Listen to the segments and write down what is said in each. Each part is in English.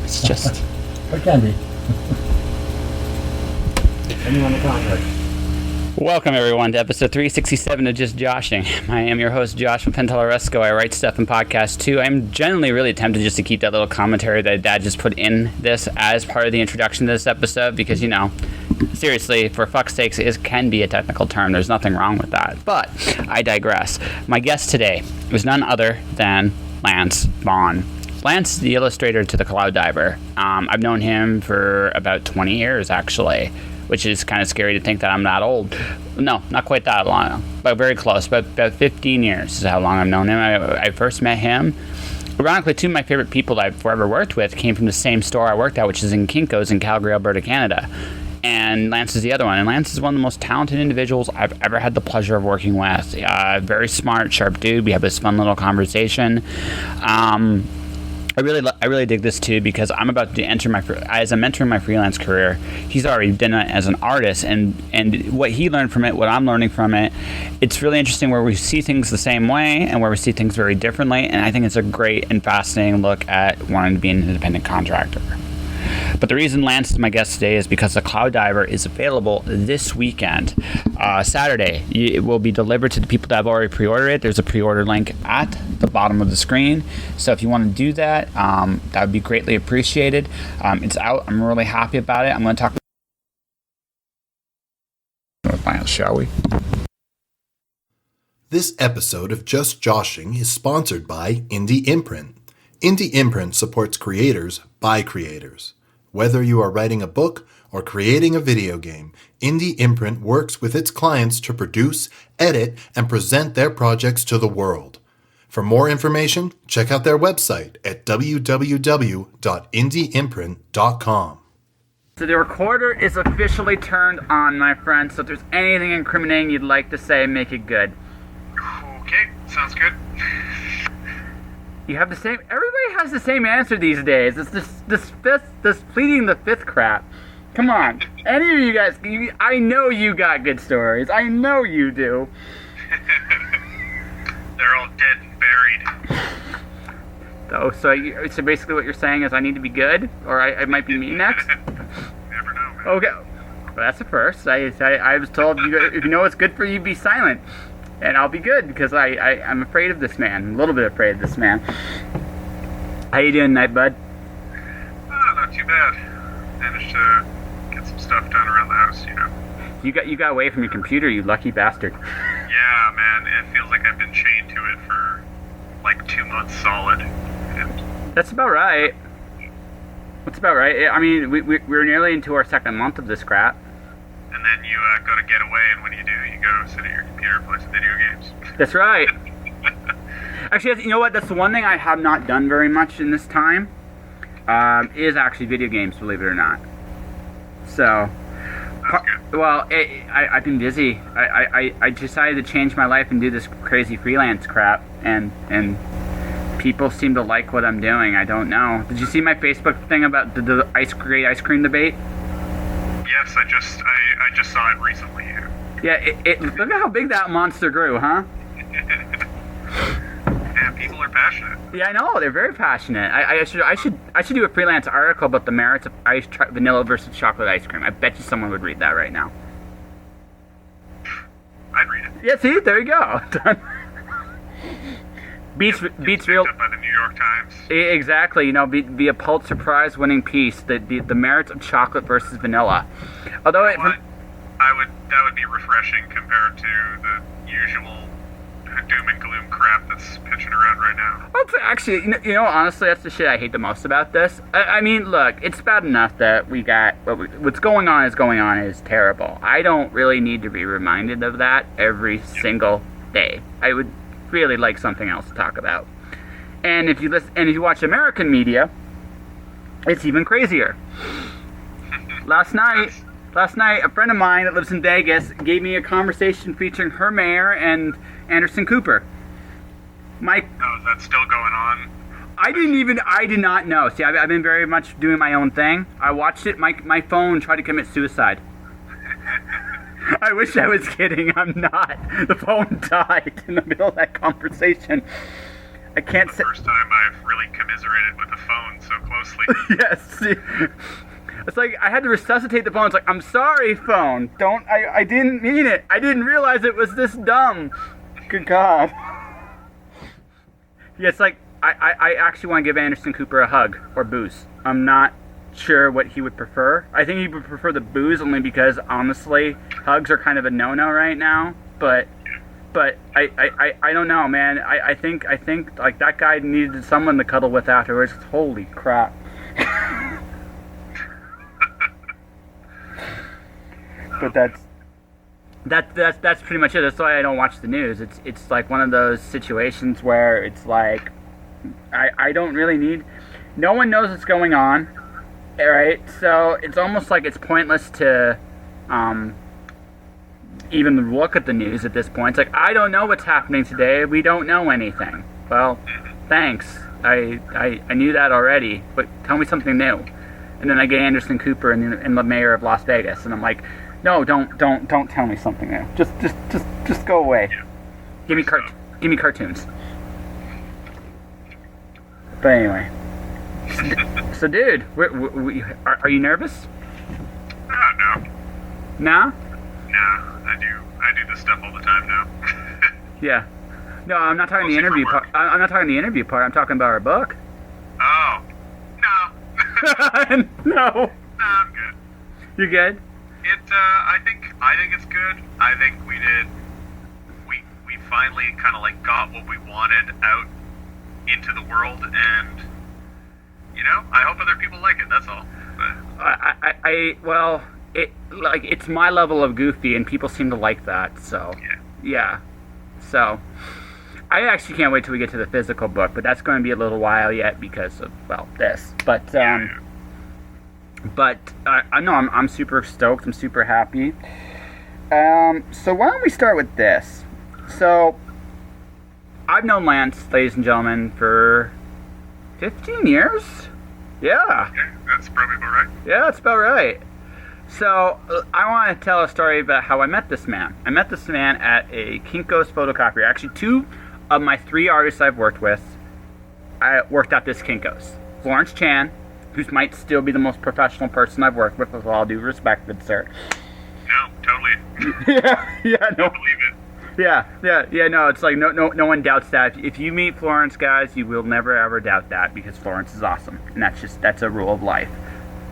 It's just... It can be. Depending on the contract. Welcome, everyone, to episode 367 of Just Joshing. I am your host, Josh from Pantalleresco. I write stuff and podcasts, too. I'm generally really tempted just to keep that little commentary that Dad just put in this as part of the introduction to this episode because, you know, seriously, for fuck's sakes, it can be a technical term. There's nothing wrong with that. But I digress. My guest today was none other than Lance Buan. Lance, the illustrator to the Cloud Diver. I've known him for about 20 years, actually, which is kind of scary to think that I'm that old. No, not quite that long, but very close. But about 15 years is how long I've known him. I first met him. Ironically, two of my favorite people that I've forever worked with came from the same store I worked at, which is in Kinko's in Calgary, Alberta, Canada. And Lance is the other one. And Lance is one of the most talented individuals I've ever had the pleasure of working with. Very smart, sharp dude. We have this fun little conversation. I really dig this too because I'm about to enter as I'm entering my freelance career. He's already done it as an artist, and what he learned from it, what I'm learning from it, it's really interesting where we see things the same way and where we see things very differently. And I think it's a great and fascinating look at wanting to be an independent contractor. But the reason Lance is my guest today is because the Cloud Diver is available this weekend. Saturday. It will be delivered to the people that have already pre-ordered it. There's a pre-order link at the bottom of the screen. So if you want to do that, that would be greatly appreciated. It's out. I'm really happy about it. I'm going to talk with Lance, shall we? This episode of Just Joshing is sponsored by Indie Imprint. Indie Imprint supports creators by creators. Whether you are writing a book or creating a video game, Indie Imprint works with its clients to produce, edit, and present their projects to the world. For more information, check out their website at www.indieimprint.com. So the recorder is officially turned on, my friend. So if there's anything incriminating you'd like to say, make it good. Okay, sounds good. You have the same. Everybody has the same answer these days. It's this pleading the fifth crap. Come on, any of you guys? I know you got good stories. I know you do. They're all dead and buried. Oh, so basically what you're saying is I need to be good, or I might be me next. Never know, man. Okay, well that's the first. I was told if you know what's good for you, be silent. And I'll be good because I'm afraid of this man. A little bit afraid of this man. How you doing tonight, bud? Oh, not too bad. Managed to get some stuff done around the house, you know. You got away from your computer, you lucky bastard. Yeah, man. It feels like I've been chained to it for like 2 months solid. And That's about right. That's about right. I mean, we're nearly into our second month of this crap. and then you go to get away, and when you do, you go sit at your computer and play some video games. That's right. Actually, you know what? That's the one thing I have not done very much in this time, is actually video games, believe it or not. So, well, I've been busy. I decided to change my life and do this crazy freelance crap, and people seem to like what I'm doing. I don't know. Did you see my Facebook thing about the great ice cream debate? Yes, I just saw it recently. Yeah, look at how big that monster grew, huh? Yeah, people are passionate. Yeah, I know, they're very passionate. I should do a freelance article about the merits of vanilla versus chocolate ice cream. I bet you someone would read that right now. I'd read it. Yeah, see, there you go. beats real. Up by the New York Times. Exactly, you know, be a Pulitzer Prize winning piece. The merits of chocolate versus vanilla. Although that would be refreshing compared to the usual doom and gloom crap that's pitching around right now. Well, actually, you know, honestly, that's the shit I hate the most about this. I mean, look, it's bad enough that we got what's going on is terrible. I don't really need to be reminded of that every single day. I would really like something else to talk about. And if you watch American media, it's even crazier. Last night, a friend of mine that lives in Vegas gave me a conversation featuring her mayor and Anderson Cooper. Oh, is that still going on? I did not know. See, I've been very much doing my own thing. I watched it. My phone tried to commit suicide. I wish I was kidding. I'm not. The phone died in the middle of that conversation. I can't say. First time I've really commiserated with a phone so closely. Yes. It's like I had to resuscitate the phone. It's like, I'm sorry, phone. I didn't mean it. I didn't realize it was this dumb. Good God. Yeah, it's like I actually want to give Anderson Cooper a hug or booze. I'm not sure what he would prefer. I think he would prefer the booze only because honestly, hugs are kind of a no-no right now. But I don't know, man. I think like that guy needed someone to cuddle with afterwards. Holy crap. But that's pretty much it. That's why I don't watch the news. It's like one of those situations where it's like I don't really need. No one knows what's going on, right? So it's almost like it's pointless to even look at the news at this point. It's like, I don't know what's happening today. We don't know anything. Well, thanks. I knew that already, but tell me something new. And then I get Anderson Cooper and the mayor of Las Vegas, and I'm like, no, don't tell me something new. Just go away. Give me cartoons. But anyway, so dude, are you nervous? No. Nah? Nah, I do this stuff all the time now. Yeah. No, I'm not talking the interview part. I'm not talking the interview part. I'm talking about our book. Oh. No. No. No, I'm good. You good? I think it's good. I think we finally kind of like got what we wanted out into the world, and I hope other people like it. That's all. Well, it's my level of goofy, and people seem to like that. So yeah. So I actually can't wait till we get to the physical book, but that's going to be a little while yet because of this. But I know I'm super stoked. I'm super happy. So why don't we start with this? So I've known Lance, ladies and gentlemen, for 15 years. Yeah, that's probably about right. Yeah, that's about right. So I want to tell a story about how I met this man. I met this man at a Kinko's photocopier. Actually, 2 of my 3 artists I've worked with, I worked at this Kinko's. Florence Chan, who might still be the most professional person I've worked with all due respect, good sir. No, totally. yeah, no. I believe it. Yeah, no, it's like no one doubts that. If you meet Florence, guys, you will never ever doubt that because Florence is awesome. And that's a rule of life.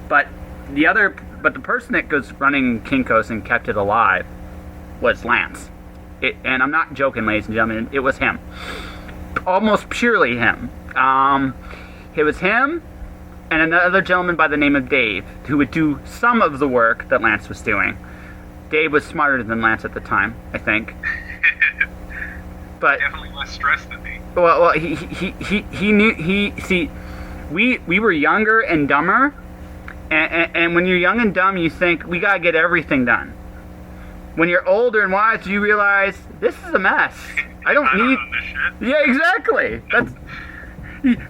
But the person that was running Kinko's and kept it alive was Lance. And I'm not joking, ladies and gentlemen, it was him. Almost purely him. It was him and another gentleman by the name of Dave, who would do some of the work that Lance was doing. Dave was smarter than Lance at the time, I think. But definitely less stressed than me. Well, he knew. See, we were younger and dumber, and when you're young and dumb, you think we gotta get everything done. When you're older and wise, you realize this is a mess. I don't need. This shit. Yeah, exactly.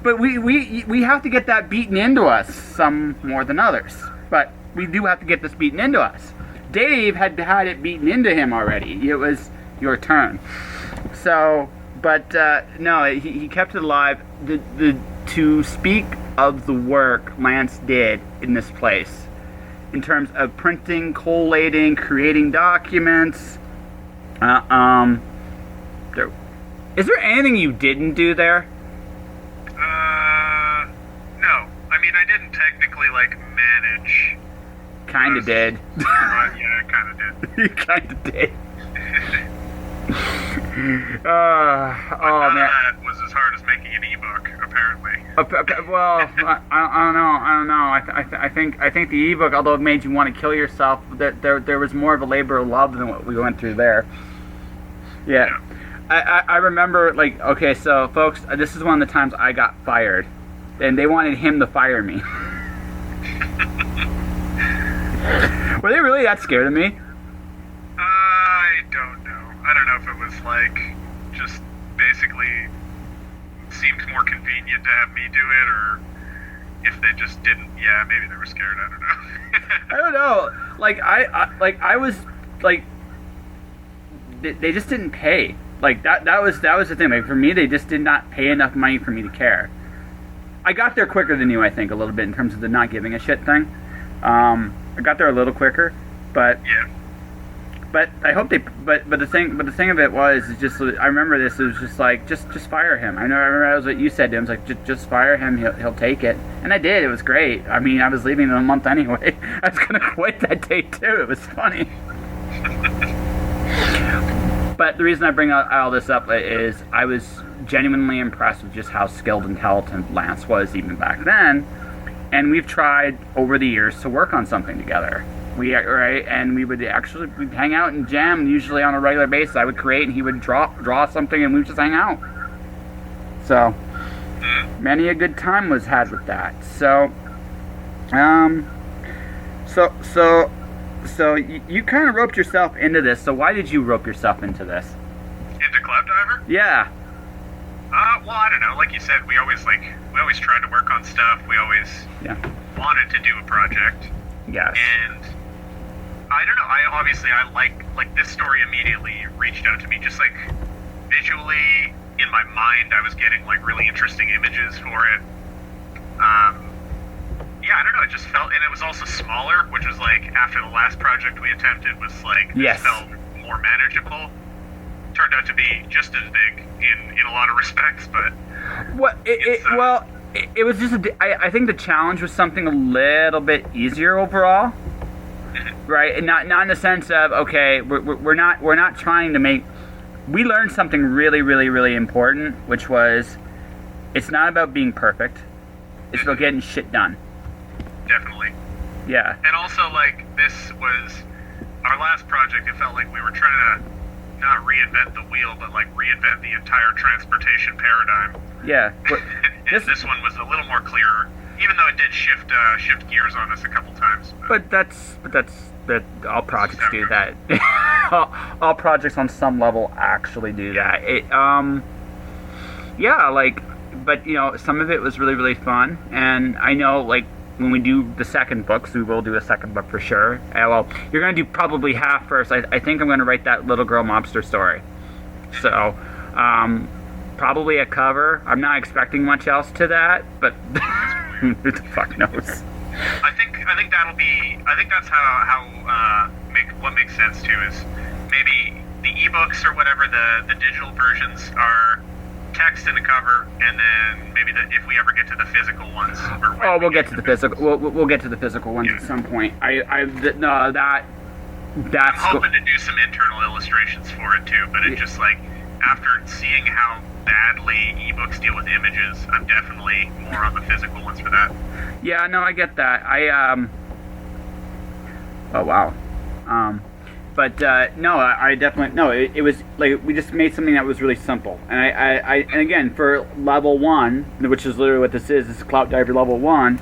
But we have to get that beaten into us, some more than others. But we do have to get this beaten into us. Dave had it beaten into him already. It was your turn. So, but no, he kept it alive. To speak of the work Lance did in this place, in terms of printing, collating, creating documents. Is there anything you didn't do there? No. I mean, I didn't technically manage. Kinda did. Yeah, I kinda did. You kinda did. But oh man, that was as hard as making an ebook, apparently. Well, I don't know. I think the ebook, although it made you want to kill yourself, that there was more of a labor of love than what we went through there. Yeah. I remember, okay, so folks, this is one of the times I got fired, and they wanted him to fire me. Were they really that scared of me? I don't know. I don't know if it was just basically seemed more convenient to have me do it, or if they just didn't. Yeah, maybe they were scared. I don't know. I don't know. I was they just didn't pay. Like that was the thing. Like for me, they just did not pay enough money for me to care. I got there quicker than you, I think, a little bit in terms of the not giving a shit thing. I got there a little quicker, but Yeah. but I hope they. But the thing of it was just. I remember this. It was just like just fire him. I remember that was what you said to him. It's like just fire him. He'll take it, and I did. It was great. I mean, I was leaving in a month anyway. I was gonna quit that day too. It was funny. But the reason I bring all this up is I was genuinely impressed with just how skilled and talented Lance was even back then, and we've tried over the years to work on something together. And we'd hang out and jam usually on a regular basis. I would create and he would draw something and we would just hang out. So many a good time was had with that. So you kind of roped yourself into this. So why did you rope yourself into this? Into Cloud Diver? Yeah. Well, I don't know. Like you said, we always tried to work on stuff. We always wanted to do a project. Yes. And I don't know. I like this story immediately reached out to me. Just like visually in my mind, I was getting like really interesting images for it. Yeah, I don't know. It just felt, and it was also smaller, which was like after the last project we attempted was like yes. felt more manageable. Turned out to be just as big in a lot of respects, but it was just I think the challenge was something a little bit easier overall, right? And not in the sense of okay, we're not trying to make. We learned something really really really important, which was it's not about being perfect. It's about getting shit done. Definitely. Yeah. And also, like, this was our last project. It felt like we were trying to not reinvent the wheel, but like reinvent the entire transportation paradigm. Yeah. And this one was a little more clearer, even though it did shift gears on us a couple times. But that's all projects do that. all projects on some level actually do that. But you know, some of it was really really fun, and I know like. When we do the second book, so we will do a second book for sure. Well, you're going to do probably half first. I think I'm going to write that little girl mobster story. So, probably a cover. I'm not expecting much else to that, but who the fuck knows? I think that'll be. I think that's how what makes sense too is maybe the ebooks or whatever the digital versions are. Text in the cover, and then maybe if we ever get to the physical ones. We'll get to the physical. We'll get to the physical ones at some point. That's I'm hoping to do some internal illustrations for it too, but it just like after seeing how badly ebooks deal with images, I'm definitely more on the physical ones for that. Yeah, no, I get that. Oh wow. But no, I definitely no. It was like we just made something that was really simple, and and again for level 1, which is literally what this is Cloud Diver level 1.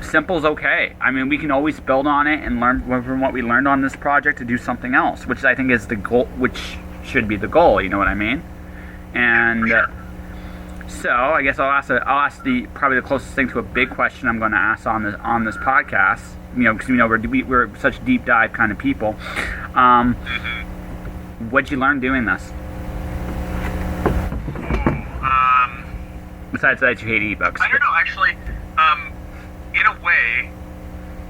Simple's okay. I mean, we can always build on it and learn from what we learned on this project to do something else, which I think is the goal, which should be the goal. You know what I mean? And so I guess I'll ask probably the closest thing to a big question I'm going to ask on this podcast. You know, because you know we're such deep dive kind of people. What'd you learn doing this? Besides that, you hate ebooks. I don't know. Actually, in a way,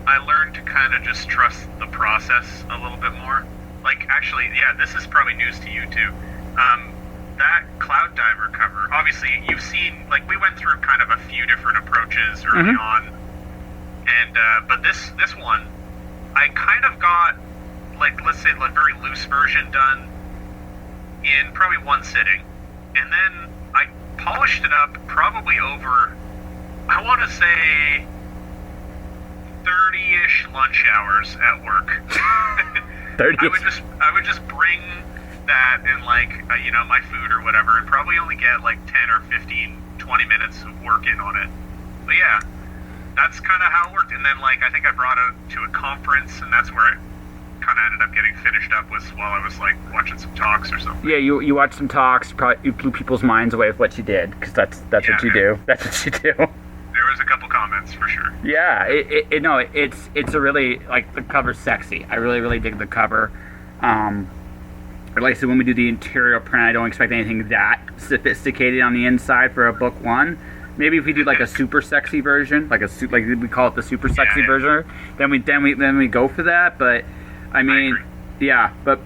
I learned to kind of just trust the process a little bit more. Like, actually, yeah, this is probably news to you too. That Cloud Diver cover. Obviously, you've seen. Like, we went through kind of a few different approaches early on. And but this one, I kind of got like let's say the very loose version done in probably one sitting, and then I polished it up probably over I want to say 30-ish lunch hours at work. 30. I would just bring that and like my food or whatever, and probably only get like 10 or 15, 20 minutes of work in on it. But yeah. That's kind of how it worked, and then like I think I brought it to a conference, and that's where it kind of ended up getting finished up with while I was like watching some talks or something. Yeah, you watched some talks, you blew people's minds away with what you did, because that's what you do. That's what you do. There was a couple comments for sure. Yeah, it's a really like the cover's sexy. I really really dig the cover. like I said, when we do the interior print, I don't expect anything that sophisticated on the inside for a book one. Maybe if we do like a super sexy version, like we call it the super sexy version, then we go for that. But I mean, but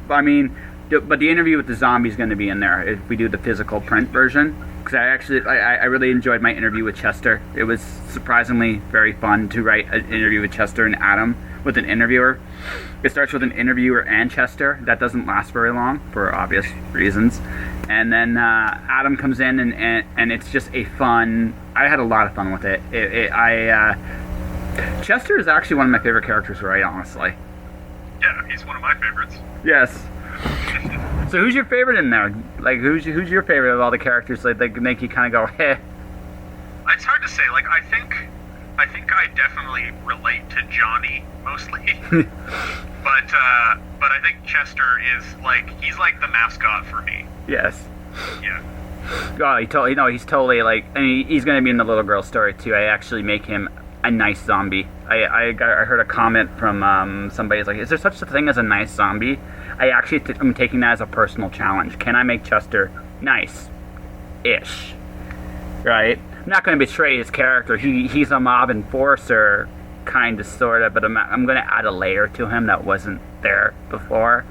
the interview with the zombie is going to be in there if we do the physical print version. Because I really enjoyed my interview with Chester. It was surprisingly very fun to write an interview with Chester and Adam with an interviewer. It starts with an interviewer and Chester. That doesn't last very long for obvious reasons. And then Adam comes in and it's just a fun. I had a lot of fun with it. Chester is actually one of my favorite characters to write, honestly. Yeah, he's one of my favorites. Yes. So who's your favorite in there? Like, who's your favorite of all the characters? Like, they make you kind of go, heh. It's hard to say. Like, I think I definitely relate to Johnny mostly, but I think Chester is he's like the mascot for me. Yes. Yeah. Oh, he's totally like. I mean, he's going to be in the little girl story too. I actually make him a nice zombie. I heard a comment from somebody's like, is there such a thing as a nice zombie? I'm taking that as a personal challenge. Can I make Chester nice-ish? Right? I'm not going to betray his character. He's a mob enforcer, kind of, sort of, but I'm going to add a layer to him that wasn't there before,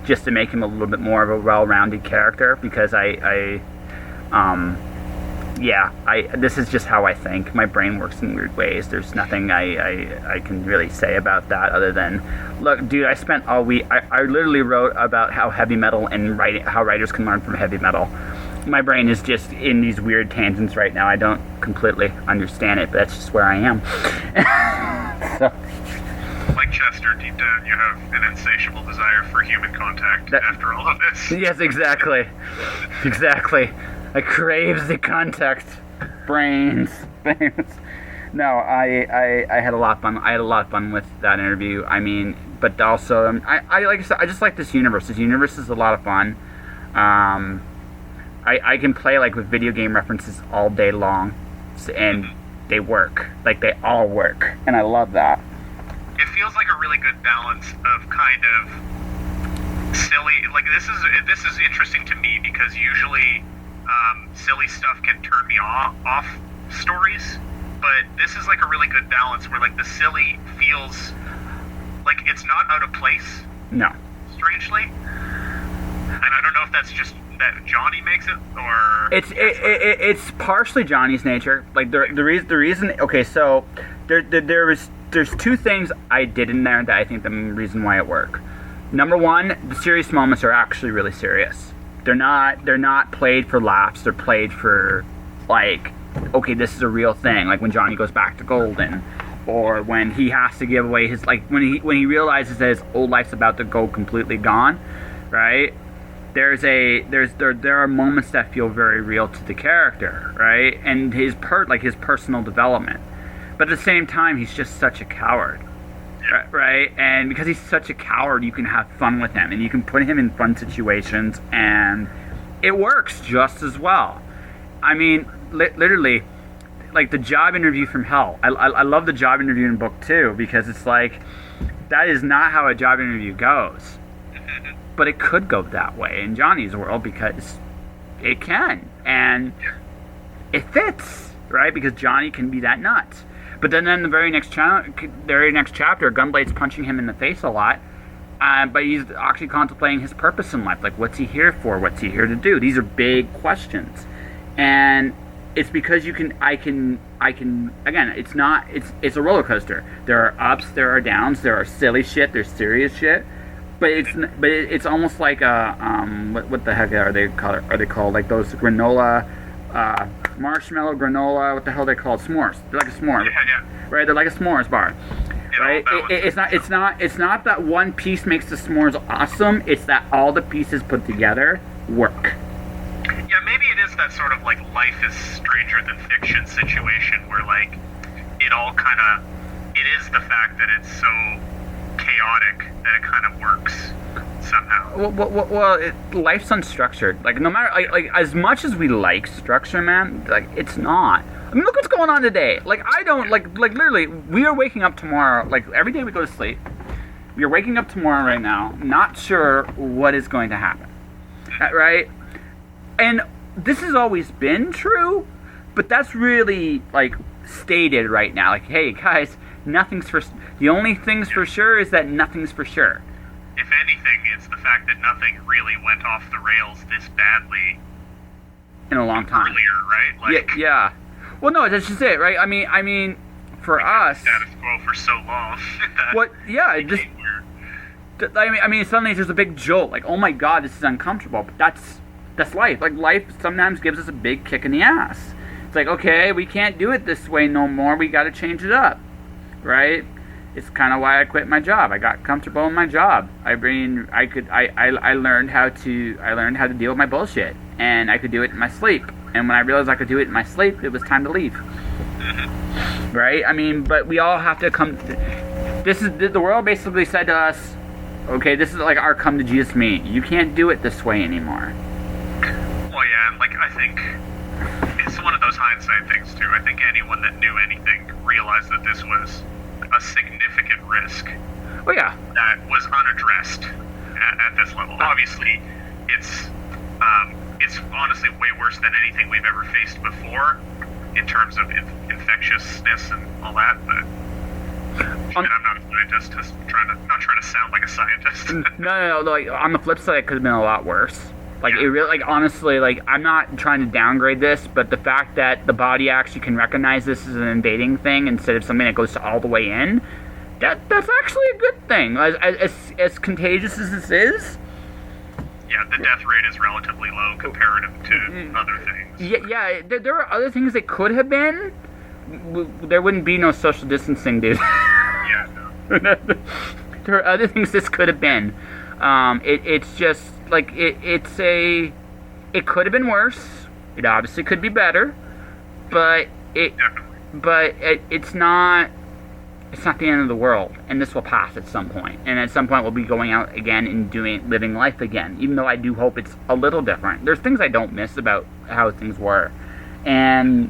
just to make him a little bit more of a well-rounded character, because this is just how I think. My brain works in weird ways. There's nothing I can really say about that other than, look, dude, I spent all week, I literally wrote about how heavy metal and how writers can learn from heavy metal. My brain is just in these weird tangents right now. I don't completely understand it, but that's just where I am. So. Like Chester, deep down, you have an insatiable desire for human contact after all of this. Yes, exactly. Exactly. I crave the contact. Brains. No, I had a lot of fun. I had a lot of fun with that interview. I mean, but also, I like I said, I just like this universe. This universe is a lot of fun. I can play like with video game references all day long, and they work. Like, they all work, and I love that. It feels like a really good balance of kind of silly. Like, this is interesting to me because usually silly stuff can turn me off stories, but this is like a really good balance where like the silly feels like it's not out of place. No. Strangely, and I don't know if that's just that Johnny makes it, or it's partially Johnny's nature. Like the reason. Okay, so there's two things I did in there that I think the reason why it worked. Number one, the serious moments are actually really serious. They're not played for laughs. They're played for, like, okay, this is a real thing. Like when Johnny goes back to Golden, or when he has to give away his, like when he realizes that his old life's about to go completely gone, right? There are moments that feel very real to the character, right? And his personal development. But at the same time, he's just such a coward. Right? And because he's such a coward, you can have fun with him, and you can put him in fun situations, and it works just as well. I mean, literally, like the job interview from hell. I love the job interview in book 2, because it's like, that is not how a job interview goes. But it could go that way in Johnny's world, because it can, and it fits, right? Because Johnny can be that nuts. But then in the very next chapter, Gunblade's punching him in the face a lot, but he's actually contemplating his purpose in life. Like, what's he here for? What's he here to do? These are big questions, and it's because I can. Again, it's a roller coaster. There are ups, there are downs, there are silly shit, there's serious shit. But it's almost like what the heck are they called? Are they called like those granola? Marshmallow, granola, what the hell are they called? S'mores. They're like a s'more. Yeah. Right? They're like a s'mores bar. Right? It's not that one piece makes the s'mores awesome. It's that all the pieces put together work. Yeah, maybe it is that sort of like life is stranger than fiction situation where like it is the fact that it's so chaotic that it kind of works somehow. Well, life's unstructured. Like, no matter, like as much as we like structure, man, like, it's not. I mean, look what's going on today. Like, I don't, like literally, we are waking up tomorrow, like, every day we go to sleep, You're waking up tomorrow right now, not sure what is going to happen, right? And this has always been true, but that's really like stated right now. Like, hey guys, nothing's for. The only thing's for sure is that nothing's for sure. If anything, it's the fact that nothing really went off the rails this badly In a long time. earlier, right? Like, Yeah. Well, no, that's just it, right? I mean, for us. Status quo for so long. that What? Yeah, it just. became weird. I mean, suddenly there's a big jolt. Like, oh my God, this is uncomfortable. But that's life. Like, life sometimes gives us a big kick in the ass. It's like, okay, we can't do it this way no more. We got to change it up, right? It's kind of why I quit my job. I got comfortable in my job. I learned how to deal with my bullshit, and I could do it in my sleep. And when I realized I could do it in my sleep, it was time to leave. Right? I mean, but we all have to come. This is the world basically said to us, okay, this is like our come to Jesus meet. You can't do it this way anymore. Well, yeah, and like I think it's one of those hindsight things too. I think anyone that knew anything realized that this was a significant risk Oh yeah. that was unaddressed at this level. Obviously, it's honestly way worse than anything we've ever faced before in terms of infectiousness and all that. But I'm not a scientist. Just not trying to sound like a scientist. No. Like on the flip side, it could have been a lot worse. Like it really, like honestly, like I'm not trying to downgrade this, but the fact that the body actually can recognize this as an invading thing instead of something that goes all the way in, that's actually a good thing. As contagious as this is. Yeah, the death rate is relatively low comparative to other things. Yeah. There are other things that could have been. There wouldn't be no social distancing, dude. Yeah, no. There are other things this could have been. It's just like it could have been worse. It obviously could be better, but it's not the end of the world, and this will pass at some point. And at some point, we'll be going out again and living life again. Even though I do hope it's a little different. There's things I don't miss about how things were, and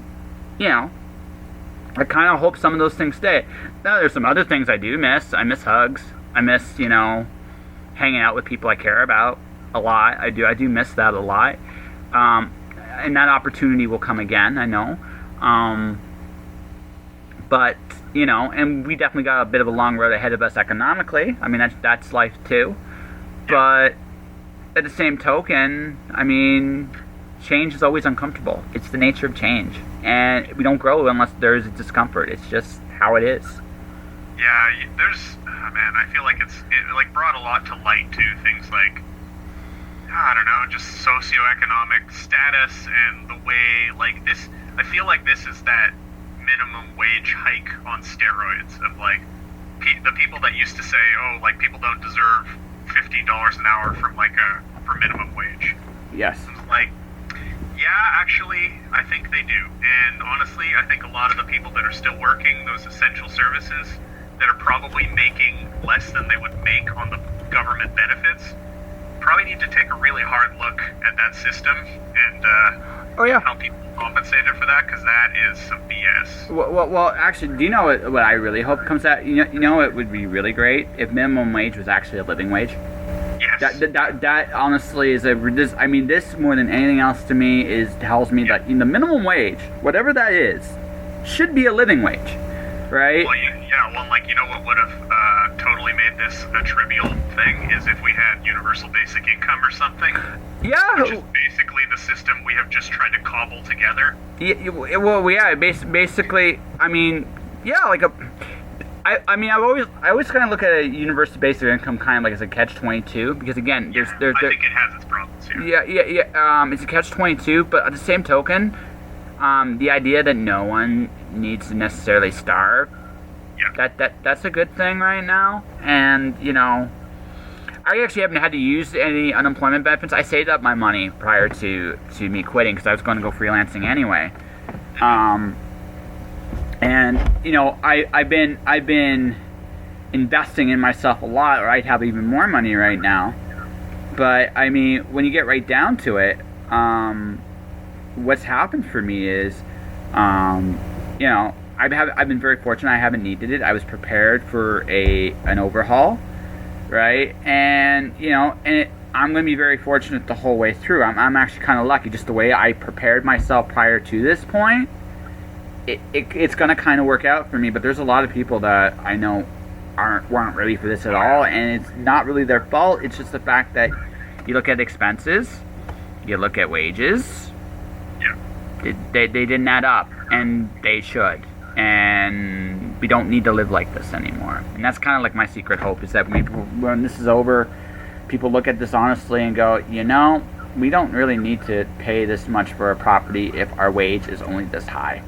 I kind of hope some of those things stay. Now, there's some other things I do miss. I miss hugs. I miss hanging out with people I care about a lot. I do miss that a lot. And that opportunity will come again, I know. But, and we definitely got a bit of a long road ahead of us economically. I mean, that's life too. But at the same token, I mean, change is always uncomfortable. It's the nature of change. And we don't grow unless there's discomfort. It's just how it is. Yeah, man, I feel like it brought a lot to light too. Things like, I don't know, just socioeconomic status and the way, like this, I feel like this is that minimum wage hike on steroids of like, the people that used to say, oh, like people don't deserve $15 an hour for minimum wage. Yes. It's like, yeah, actually, I think they do. And honestly, I think a lot of the people that are still working those essential services that are probably making less than they would make on the government benefits probably need to take a really hard look at that system and how people are compensated for that, because that is some BS. Well, actually, do you know what I really hope comes out? You know, it would be really great if minimum wage was actually a living wage. Yes. That honestly is this more than anything else to me tells me that the minimum wage, whatever that is, should be a living wage, right? Well, what would have totally made this a trivial thing is if we had universal basic income or something. Yeah. Which is basically the system we have just tried to cobble together. Basically, I mean, yeah, like I always kind of look at a universal basic income kind of like as a catch-22, because again, I think it has its problems here. Yeah. It's a catch-22, but at the same token, the idea that no one needs to necessarily starve, that's a good thing right now. And I actually haven't had to use any unemployment benefits. I saved up my money prior to me quitting because I was going to go freelancing anyway. And I've been investing in myself a lot, or I'd have even more money right now. But I mean, when you get right down to it, what's happened for me is, I've been very fortunate. I haven't needed it. I was prepared for an overhaul, right? And I'm going to be very fortunate the whole way through. I'm actually kind of lucky, just the way I prepared myself prior to this point. It's going to kind of work out for me, but there's a lot of people that I know weren't ready for this at all, and it's not really their fault. It's just the fact that you look at expenses, you look at wages. Yeah. They didn't add up, and they should. And we don't need to live like this anymore. And that's kind of like my secret hope, is that when this is over, people look at this honestly and go, we don't really need to pay this much for a property if our wage is only this high.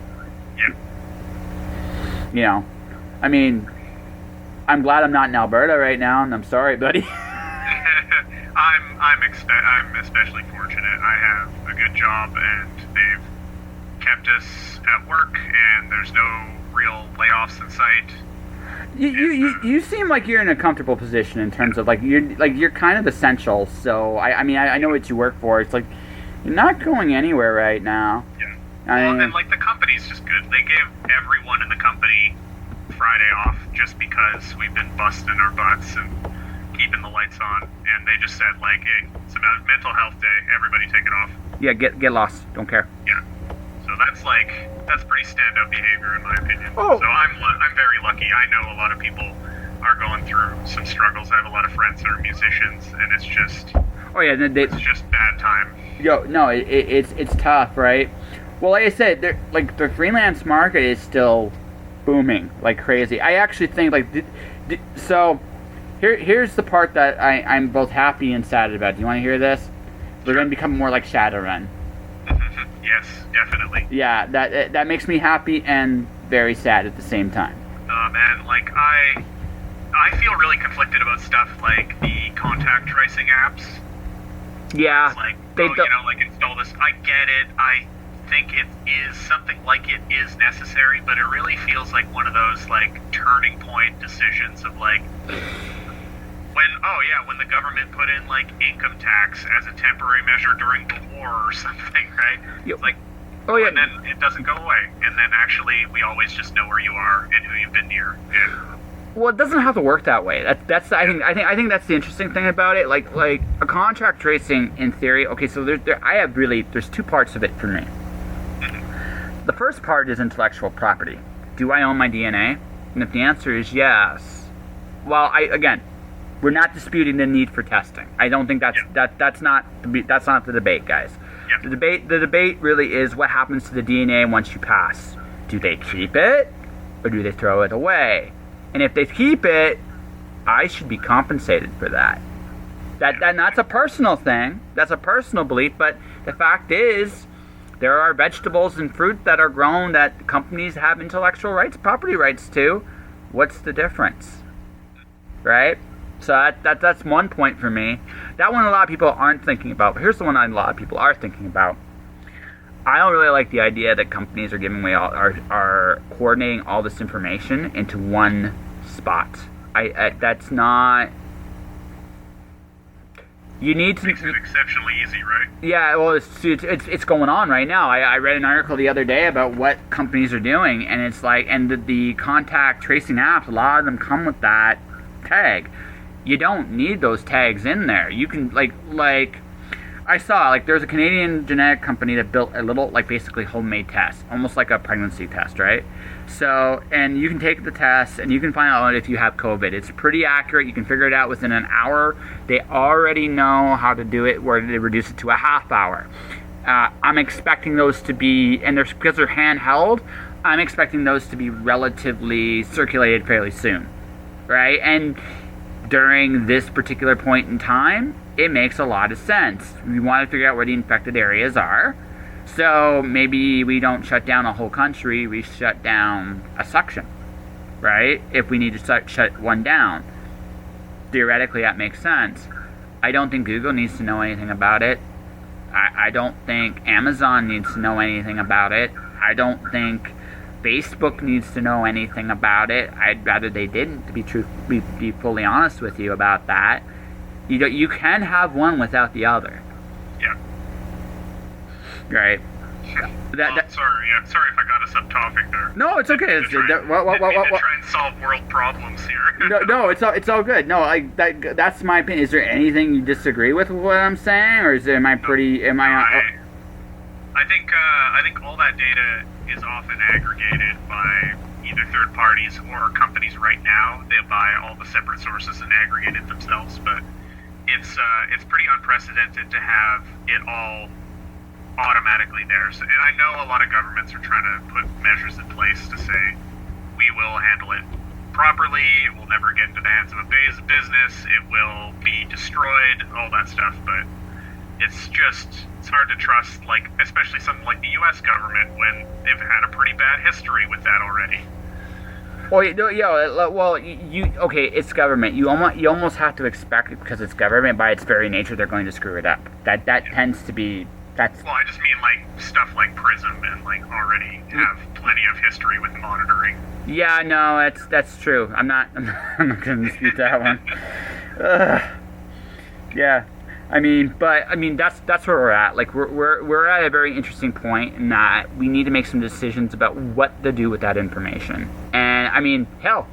Yeah. I mean, I'm glad I'm not in Alberta right now, and I'm sorry, buddy. I'm especially fortunate. I have a good job, and they've kept us at work, and there's no real layoffs in sight. You seem like you're in a comfortable position in terms of you're kind of essential. So I mean I know what you work for. It's like you're not going anywhere right now. Yeah. And the company's just good. They give everyone in the company Friday off just because we've been busting our butts and keeping the lights on, and they just said hey, it's a mental health day. Everybody take it off. Yeah, get lost. Don't care. Yeah. So that's pretty stand-up behavior in my opinion. Oh. So I'm very lucky. I know a lot of people are going through some struggles. I have a lot of friends that are musicians, and it's just it's just bad time. It's tough, right? Well, like I said, the freelance market is still booming like crazy. I actually think so. Here's the part that I'm both happy and sad about. Do you want to hear this? We're going to become more like Shadowrun. Yes, definitely. Yeah, that makes me happy and very sad at the same time. Man, I feel really conflicted about stuff like the contact tracing apps. Yeah. It's install this. I get it. I think it is something it is necessary, but it really feels like one of those turning point decisions of when the government put in income tax as a temporary measure during the war or something, right? Yep. And then it doesn't go away, and then actually we always just know where you are and who you've been near. Yeah. Well, it doesn't have to work that way. I think that's the interesting thing about it. Like a contract tracing in theory. Okay, so there's two parts of it for me. The first part is intellectual property. Do I own my DNA? And if the answer is yes, well, we're not disputing the need for testing. I don't think that's not the debate, guys. Yeah. The debate really is what happens to the DNA once you pass. Do they keep it or do they throw it away? And if they keep it, I should be compensated for that. That's a personal thing. That's a personal belief. But the fact is, there are vegetables and fruit that are grown that companies have intellectual rights, property rights to. What's the difference? Right? So that's one point for me. That one a lot of people aren't thinking about. But here's the one a lot of people are thinking about. I don't really like the idea that companies are giving away are coordinating all this information into one spot. That's not. You need to. Makes it exceptionally easy, right? Yeah, well, it's going on right now. I read an article the other day about what companies are doing, and it's the contact tracing apps. A lot of them come with that tag. You don't need those tags in there. You can I saw there's a Canadian genetic company that built a little basically homemade test, almost like a pregnancy test, right? So, and you can take the test and you can find out if you have COVID. It's pretty accurate. You can figure it out within an hour. They already know how to do it where they reduce it to a half hour. I'm expecting those to be, and because they're handheld, I'm expecting those to be relatively circulated fairly soon, right? And during this particular point in time, it makes a lot of sense. We want to figure out where the infected areas are. So maybe we don't shut down a whole country, we shut down a section, right? If we need to shut one down. Theoretically, that makes sense. I don't think Google needs to know anything about it. I don't think Amazon needs to know anything about it. I don't think Facebook needs to know anything about it. I'd rather they didn't, to be fully honest with you about that. You can have one without the other. Yeah. Right. Sorry if I got us off topic there. No, it's okay. To try and solve world problems here. No, it's all good. No, that's my opinion. Is there anything you disagree with what I'm saying, or is am I pretty? I think all that data is often aggregated by either third parties or companies. Right now, they buy all the separate sources and aggregate it themselves. But it's pretty unprecedented to have it all automatically there. So, and I know a lot of governments are trying to put measures in place to say we will handle it properly. It will never get into the hands of a business. It will be destroyed. All that stuff, but it's hard to trust, like, especially something like the U.S. government when they've had a pretty bad history with that already. It's government. You almost have to expect it because it's government. By its very nature, they're going to screw it up. That tends to be. Well, I just mean like stuff like PRISM and like already have plenty of history with monitoring. Yeah, no, that's true. I'm not going to dispute that one. Yeah. I mean, that's where we're at. Like, we're at a very interesting point in that we need to make some decisions about what to do with that information. And I mean, hell,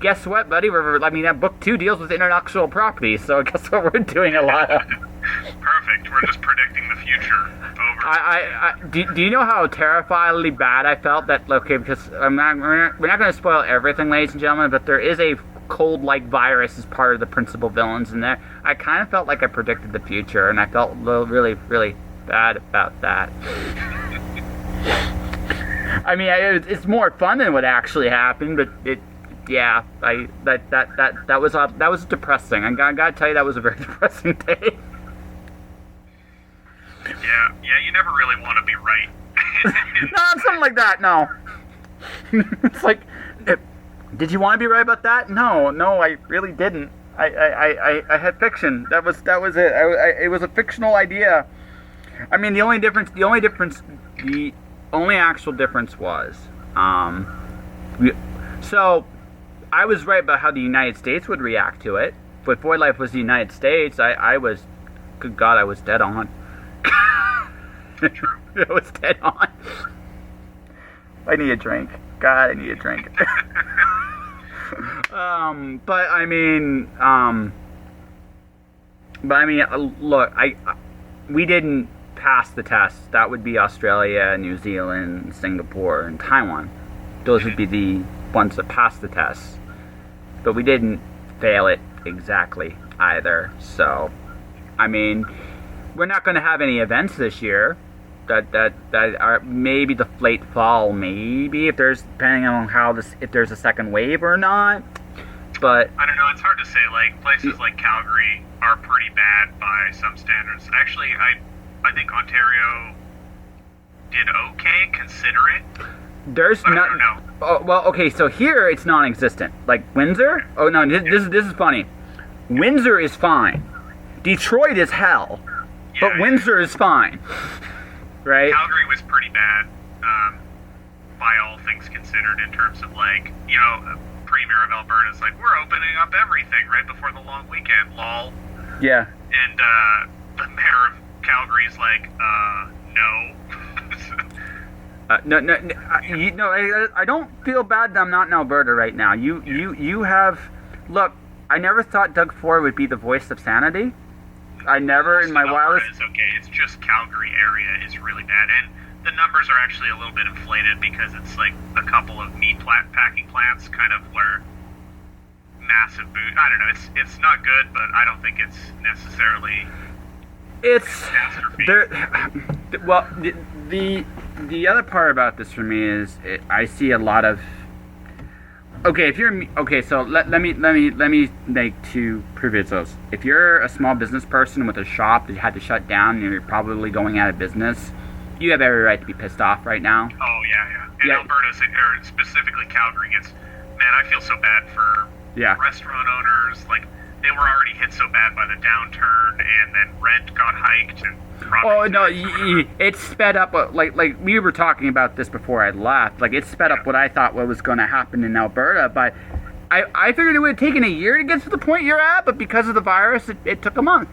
guess what, buddy? That book 2 deals with intellectual property. So guess what we're doing a lot of. Perfect. We're just predicting the future. Over. Do you know how terrifyingly bad I felt that? Okay, because we're not going to spoil everything, ladies and gentlemen, but there is a cold-like virus as part of the principal villains in there. I kind of felt like I predicted the future, and I felt really, really bad about that. I mean, it's more fun than what actually happened, but that was depressing. I gotta tell you, that was a very depressing day. Yeah, you never really want to be right. No, something like that. No, it's like. Did you want to be right about that? No, I really didn't. I had fiction. That was it. It was a fictional idea. I mean, the only actual difference was, so I was right about how the United States would react to it. But Boy Life was the United States. I was, good God, I was dead on. I was dead on. I need a drink. God, I need a drink. Look, we didn't pass the test. That would be Australia, New Zealand, Singapore, and Taiwan. Those would be the ones that passed the test. But we didn't fail it exactly either. So, I mean, we're not going to have any events this year. That are maybe the late fall, maybe depending on if there's a second wave or not. But I don't know. It's hard to say. Like places like Calgary are pretty bad by some standards. Actually, I think Ontario did okay considering. There's not. I don't know. Oh, well, okay. So here it's non-existent. Like Windsor. Oh no, this is funny. Windsor is fine. Detroit is hell, but Windsor is fine. Right. Calgary was pretty bad, by all things considered, in terms of like, Premier of Alberta's like, we're opening up everything right before the long weekend, lol. Yeah. And the mayor of Calgary's like, no. I don't feel bad that I'm not in Alberta right now. You have, look, I never thought Doug Ford would be the voice of sanity. I never in my wildest. It's okay. It's just Calgary area is really bad, and the numbers are actually a little bit inflated because it's like a couple of meat packing plants, kind of where massive boot. I don't know. It's not good, but I don't think it's necessarily. It's there. Well, the other part about this for me is I see a lot of. Okay, so let me make 2 provisos. If you're a small business person with a shop that you had to shut down and you're probably going out of business, you have every right to be pissed off right now. Oh yeah. And Alberta, or specifically Calgary, I feel so bad for restaurant owners. Like, they were already hit so bad by the downturn, and then rent got hiked. And it's sped up. Like we were talking about this before I left. Like, it sped up what I thought was going to happen in Alberta. But I figured it would have taken a year to get to the point you're at. But because of the virus, it took a month.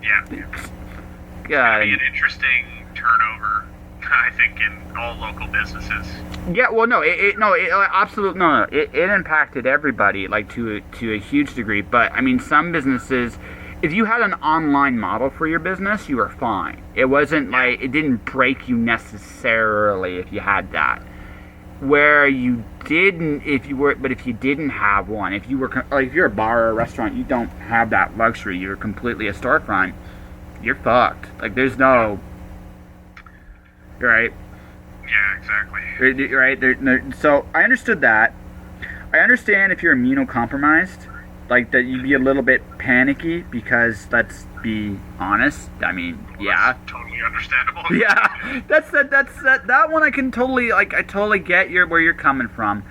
Yeah. It's going to be an interesting turnover I think in all local businesses. Yeah, well, no, absolutely, no, it impacted everybody, like, to a huge degree, but, I mean, some businesses, if you had an online model for your business, you were fine. It wasn't, like, it didn't break you necessarily if you had that. Where you didn't, if you didn't have one, if you're a bar or a restaurant, you don't have that luxury, you're completely a storefront, you're fucked. Like, there's no, right? Yeah, exactly. Right? So, I understood that. I understand if you're immunocompromised, like, that you'd be a little bit panicky, because, let's be honest, I mean, yeah. That's totally understandable. Yeah, that one I can totally, like, I totally get where you're coming from.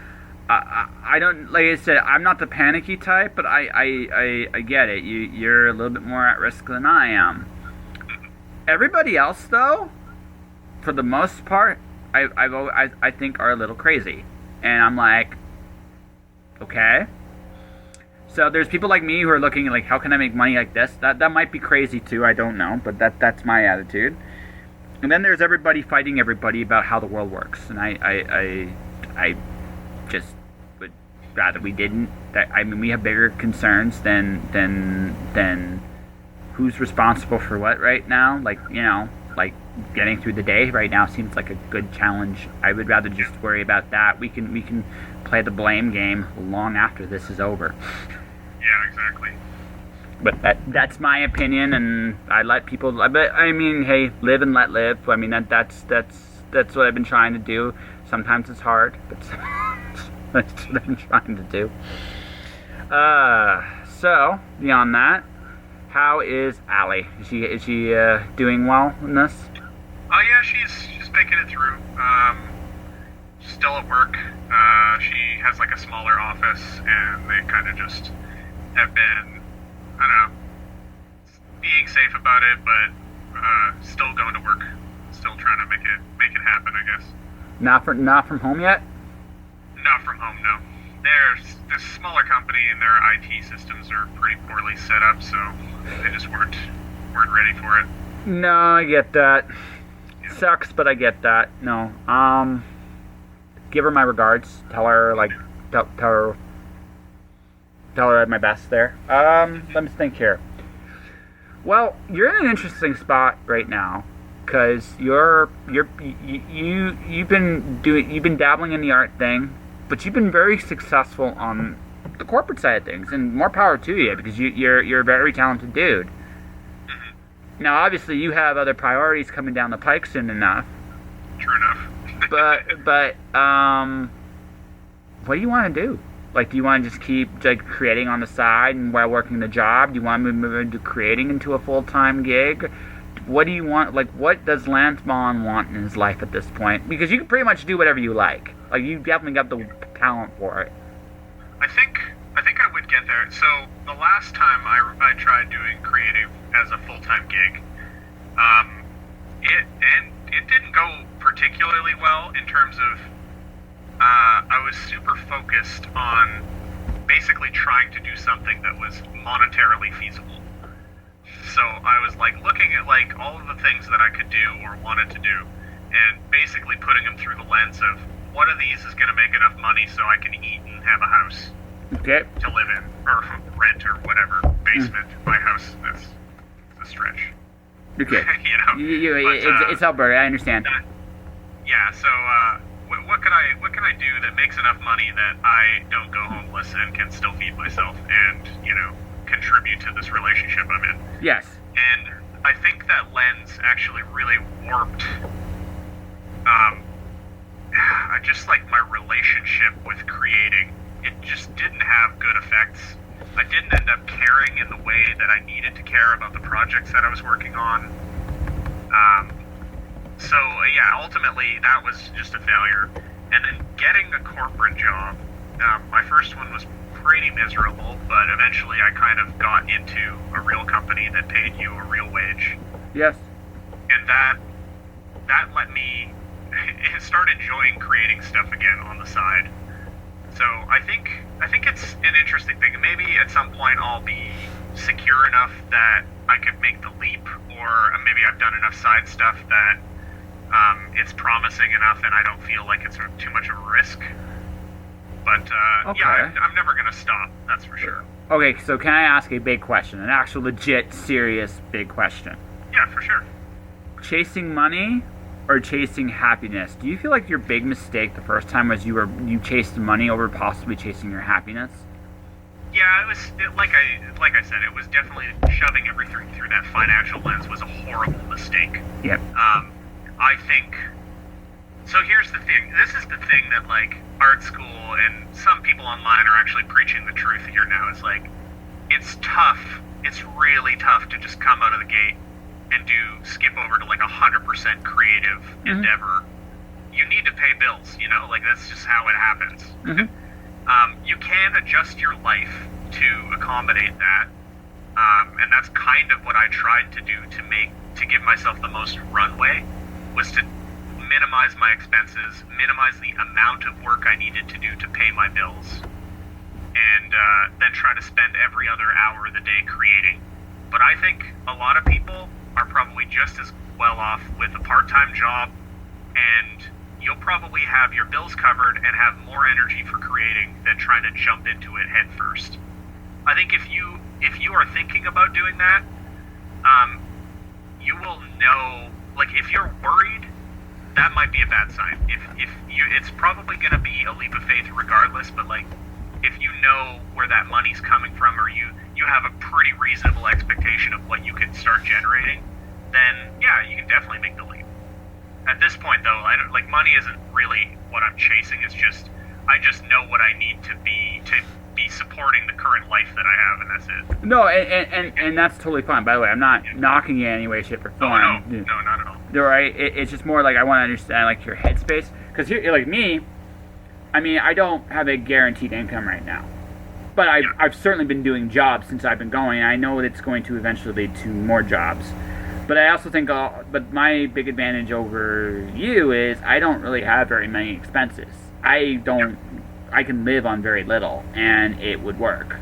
I don't, like I said, I'm not the panicky type, but I get it. You're a little bit more at risk than I am. Everybody else, though, for the most part, I think are a little crazy, and I'm like, okay. So there's people like me who are looking at, like, how can I make money like this? That might be crazy too. I don't know, but that's my attitude. And then there's everybody fighting everybody about how the world works, and I just would rather we didn't. I mean, we have bigger concerns than who's responsible for what right now. Like, you know, like, getting through the day right now seems like a good challenge. I would rather just worry about that. We can play the blame game long after this is over. Yeah, exactly. But that's my opinion, and I let people. But I mean, hey, live and let live. I mean, that's what I've been trying to do. Sometimes it's hard, but that's what I've been trying to do. So beyond that, how is Allie? Is she doing well in this? Oh yeah, she's making it through. Still at work. She has like a smaller office, and they kind of just have been, I don't know, being safe about it, but still going to work, still trying to make it happen, I guess. Not from home yet? Not from home, no. There's this smaller company, and their IT systems are pretty poorly set up, so they just weren't ready for it. No, I get that. Yeah. Sucks, but I get that. No. Give her my regards. Tell her, like, tell her I had my best there. Let me think here. Well, you're in an interesting spot right now, because you've been dabbling in the art thing, but you've been very successful on the corporate side of things, and more power to you, because you're a very talented dude. Mm-hmm. Now, obviously, you have other priorities coming down the pike soon enough. True enough. but what do you want to do? Like, do you want to just keep, like, creating on the side and while working the job? Do you want to move into creating into a full-time gig? What do you want? Like, what does Lance Buan want in his life at this point? Because you can pretty much do whatever you like. Like, you definitely got the talent for it. I think I would get there. So the last time I tried doing creative as a full-time gig, it didn't go particularly well in terms of I was super focused on basically trying to do something that was monetarily feasible. So I was like looking at like all of the things that I could do or wanted to do, and basically putting them through the lens of what of these is going to make enough money so I can eat and have a house to live in, or rent or whatever, basement. My house, that's a stretch. Okay. You know, it's Alberta. I understand. Yeah. So what can I do that makes enough money that I don't go homeless and can still feed myself and, you know, contribute to this relationship I'm in? Yes. And I think that lens actually really warped I just like my relationship with creating. It just didn't have good effects. I didn't end up caring in the way that I needed to care about the projects that I was working on. So yeah, ultimately that was just a failure. And then getting a corporate job, my first one was pretty miserable, but eventually I kind of got into a real company that paid you a real wage. Yes. And that let me start enjoying creating stuff again on the side. So I think it's an interesting thing. Maybe at some point I'll be secure enough that I could make the leap, or maybe I've done enough side stuff that it's promising enough, and I don't feel like it's too much of a risk. But Okay. yeah, I'm never gonna stop. That's for sure. Okay, so can I ask a big question? An actual, legit, serious, big question. Yeah, for sure. Chasing money or chasing happiness? Do you feel like your big mistake the first time was you chased money over possibly chasing your happiness? Yeah, like I said, it was definitely shoving everything through that financial lens was a horrible mistake. Yep. I think. So here's the thing. This is the thing that like art school and some people online are actually preaching the truth here now. It's like it's tough. It's really tough to just come out of the gate and skip over to like 100% creative endeavor. You need to pay bills. You know, like that's just how it happens. You can adjust your life to accommodate that, and that's kind of what I tried to do to give myself the most runway, was to minimize my expenses, minimize the amount of work I needed to do to pay my bills, and then try to spend every other hour of the day creating. But I think a lot of people are probably just as well off with a part-time job, and you'll probably have your bills covered and have more energy for creating than trying to jump into it head first. I think if you are thinking about doing that, you will know, like if you're worried, that might be a bad sign. It's probably going to be a leap of faith regardless, but like if you know where that money's coming from, or you have a pretty reasonable expectation of what you can start generating, then yeah, you can definitely make the leap. At this point though, money isn't really what I'm chasing. It's just, I just know what I need to be supporting the current life that I have, and that's it. No, and that's totally fine. By the way, I'm not knocking you in any way, shape, or form. No, not at all. Right? It's just more like I want to understand like your headspace, because you're like me. I mean, I don't have a guaranteed income right now, but I've certainly been doing jobs since I've been going, and I know it's going to eventually lead to more jobs. But I also think, but my big advantage over you is I don't really have very many expenses. I can live on very little, and it would work.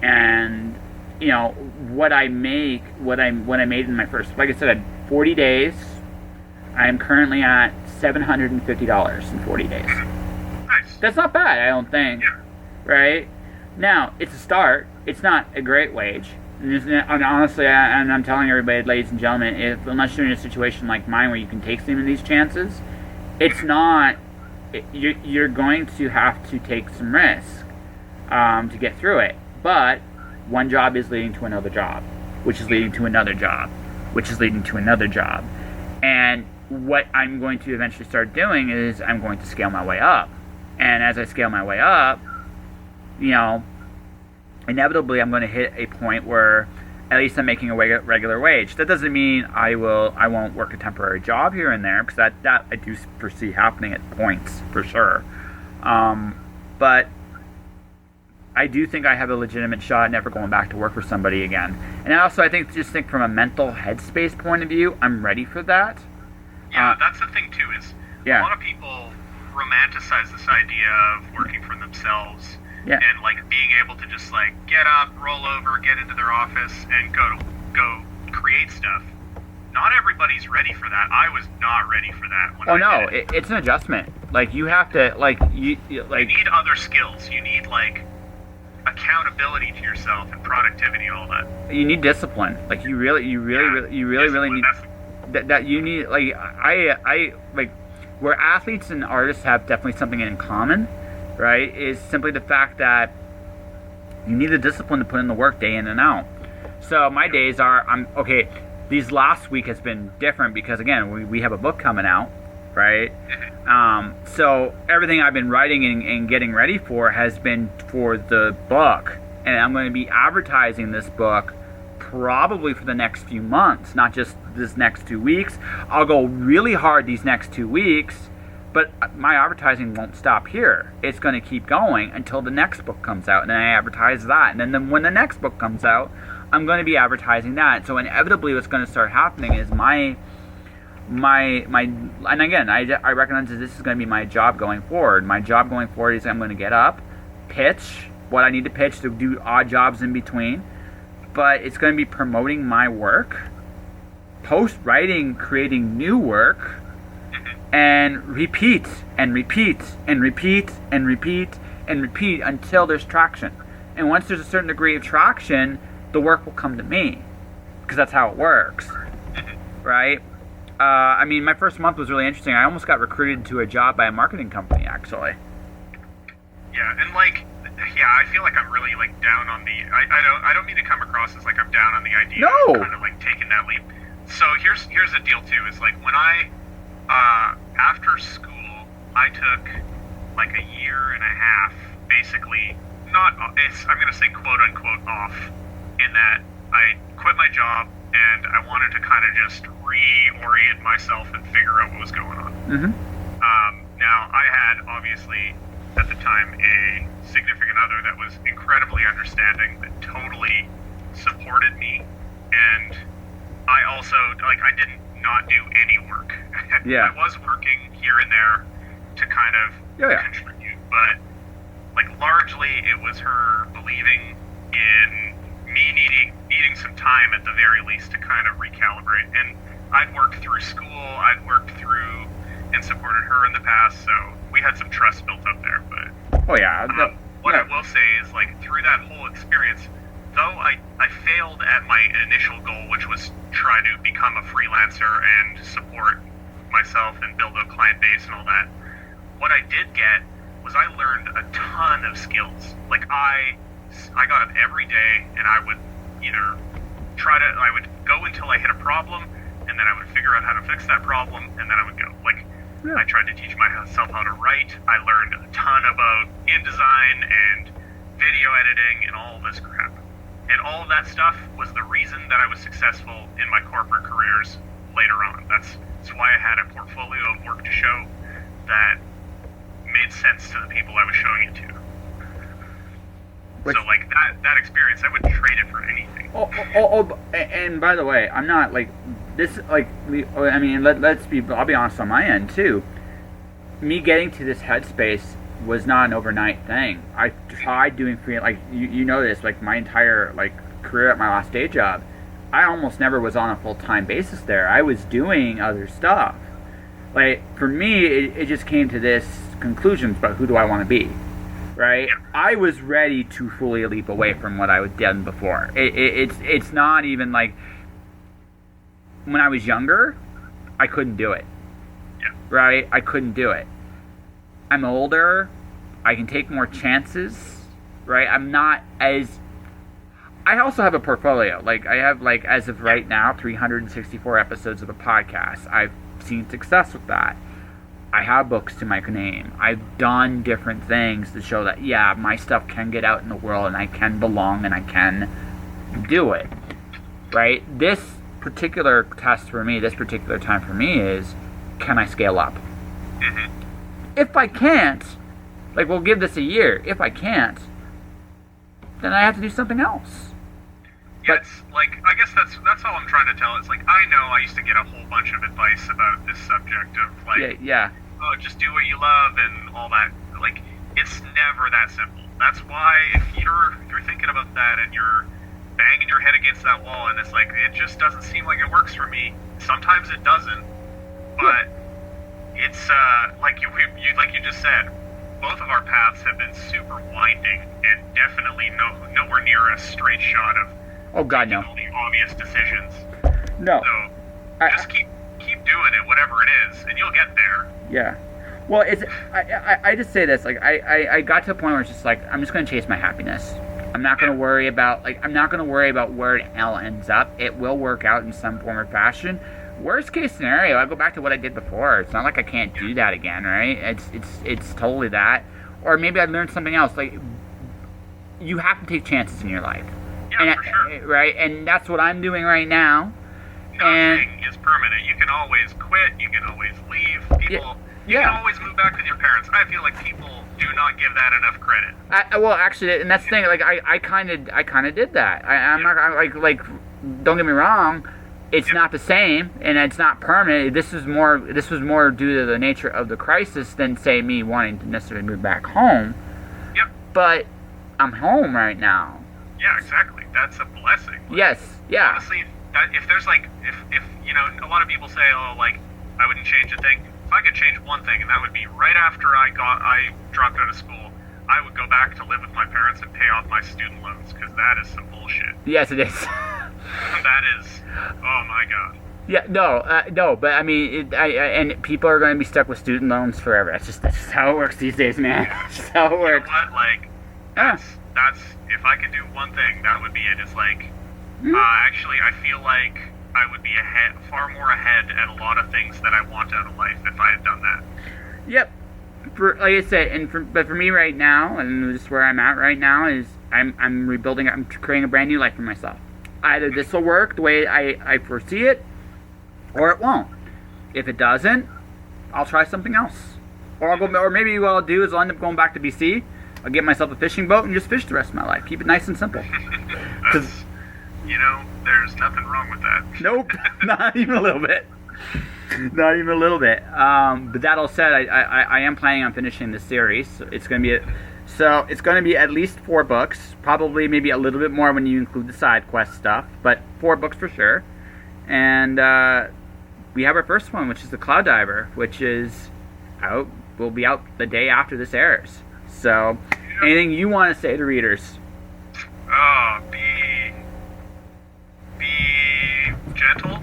And you know what I make, what I made in my first, like I said, I had 40 days. I am currently at $750 in 40 days. Nice. That's not bad, I don't think. Yeah. Right? Now, it's a start. It's not a great wage. And honestly, and I'm telling everybody, ladies and gentlemen, unless you're in a situation like mine where you can take some of these chances, it's not. You're going to have to take some risk to get through it. But one job is leading to another job, which is leading to another job, which is leading to another job. And what I'm going to eventually start doing is I'm going to scale my way up. And as I scale my way up, you know, inevitably I'm going to hit a point where at least I'm making a regular wage. That doesn't mean I won't work a temporary job here and there, because that I do foresee happening at points for sure. But I do think I have a legitimate shot at never going back to work for somebody again. And also I think from a mental headspace point of view, I'm ready for that. Yeah, that's the thing too, is a lot of people romanticize this idea of working for themselves. Yeah. And like being able to just like get up, roll over, get into their office, and go create stuff. Not everybody's ready for that. I was not ready for that. When it's an adjustment. Like you have to you need other skills. You need like accountability to yourself and productivity, all that. You need discipline. Like you really need that. You need like I like where athletes and artists have definitely something in common. Right, is simply the fact that you need the discipline to put in the work day in and out. So my days these last week has been different because again we have a book coming out, right? So everything I've been writing and getting ready for has been for the book, and I'm going to be advertising this book probably for the next few months, not just this next 2 weeks. I'll go really hard these next 2 weeks. But my advertising won't stop here. It's going to keep going until the next book comes out, and then I advertise that. And then when the next book comes out, I'm going to be advertising that. So inevitably what's going to start happening is my and again, I recognize that this is going to be my job going forward. My job going forward is I'm going to get up, pitch what I need to pitch, to do odd jobs in between. But it's going to be promoting my work, post-writing, creating new work, and repeat and repeat and repeat and repeat and repeat until there's traction. And once there's a certain degree of traction, the work will come to me, because that's how it works, right? I mean, my first month was really interesting. I almost got recruited to a job by a marketing company, actually. Yeah, and like, yeah, I feel like I'm really like down on the. I don't mean to come across as like I'm down on the idea No. of kind of like taking that leap. So here's the deal too. Is like when I after school I took like a year and a half, basically not. I'm gonna say quote unquote off, in that I quit my job and I wanted to kind of just reorient myself and figure out what was going on. Mm-hmm. Now I had obviously at the time a significant other that was incredibly understanding, that totally supported me, and I also, like, I didn't not do any work. Yeah. I was working here and there to kind of contribute, but like largely it was her believing in me needing some time at the very least to kind of recalibrate. And I'd worked through school, I'd worked through and supported her in the past, so we had some trust built up there. But Oh yeah. what I will say is, like, through that whole experience, though I failed at my initial goal, which was try to become a freelancer and support myself and build a client base and all that, what I did get was I learned a ton of skills. Like, I got up every day and I would either I would go until I hit a problem, and then I would figure out how to fix that problem, and then I would go. Like, I tried to teach myself how to write. I learned a ton about InDesign and video editing and all this crap. And all of that stuff was the reason that I was successful in my corporate careers later on. That's why I had a portfolio of work to show that made sense to the people I was showing it to. So, like, that experience, I wouldn't trade it for anything. And by the way, I'm not like this. Like, I mean, let's be. I'll be honest on my end too. Me getting to this headspace was not an overnight thing. I tried doing free, like you know this, like my entire like career at my last day job. I almost never was on a full-time basis there. I was doing other stuff. Like, for me, it just came to this conclusion about who do I want to be. Right? Yeah. I was ready to fully leap away from what I had done before. It's not even like when I was younger, I couldn't do it. Yeah. Right? I couldn't do it. I'm older. I can take more chances. Right? I'm not as. I also have a portfolio. Like, I have, like, as of right now, 364 episodes of a podcast. I've seen success with that. I have books to my name. I've done different things to show that, yeah, my stuff can get out in the world and I can belong and I can do it. Right? This particular test for me, this particular time for me is, can I scale up? Mm-hmm. If I can't, like, we'll give this a year. If I can't, then I have to do something else. Yeah, it's like, I guess that's all I'm trying to tell. It's like, I know I used to get a whole bunch of advice about this subject of, like, oh, just do what you love and all that. Like, it's never that simple. That's why if you're thinking about that and you're banging your head against that wall and it's like, it just doesn't seem like it works for me. Sometimes it doesn't, but it's like you just said, both of our paths have been super winding and definitely nowhere near a straight shot of no. all the obvious decisions. No. So just keep doing it, whatever it is, and you'll get there. Yeah. Well, I just say this, like, I got to a point where it's just like, I'm just going to chase my happiness. I'm not going to worry about, where it all ends up. It will work out in some form or fashion. Worst case scenario, I go back to what I did before. It's not like I can't do that again, right? It's totally that. Or maybe I learned something else. Like, you have to take chances in your life. Yeah, for sure. Right? And that's what I'm doing right now. Nothing is permanent. You can always quit. You can always leave. You can always move back with your parents. I feel like people do not give that enough credit. Well, actually, and that's the thing. Like, I kind of did that. I'm not like. Don't get me wrong. It's not the same, and it's not permanent. This was more due to the nature of the crisis than, say, me wanting to necessarily move back home. Yep. But I'm home right now. Yeah, exactly. That's a blessing. Like, yes. Yeah. Honestly, if there's like, if you know, a lot of people say, oh, like, I wouldn't change a thing. if I could change one thing, and that would be right after I dropped out of school, I would go back to live with my parents and pay off my student loans, because that is some bullshit. Yes, it is. That is, oh my god. Yeah, no, but I mean, and people are going to be stuck with student loans forever. That's just how it works these days, man. That's just how it works. You know what? Like, that's if I could do one thing, that would be it. It's like, actually, I feel like I would be far more ahead at a lot of things that I want out of life if I had done that. Yep. Like I said, but for me right now, and just where I'm at right now is I'm rebuilding. I'm creating a brand new life for myself. Either this will work the way I foresee it, or it won't. If it doesn't, I'll try something else. Or maybe what I'll do is I'll end up going back to BC. I'll get myself a fishing boat and just fish the rest of my life. Keep it nice and simple. That's, there's nothing wrong with that. Nope, not even a little bit. Not even a little bit. But that all said, I am planning on finishing this series. So it's going to be at least 4 books. Probably maybe a little bit more when you include the side quest stuff. But 4 books for sure. And we have our first one, which is The Cloud Diver, which is out. Will be out the day after this airs. So, anything you want to say to readers? Oh, be gentle.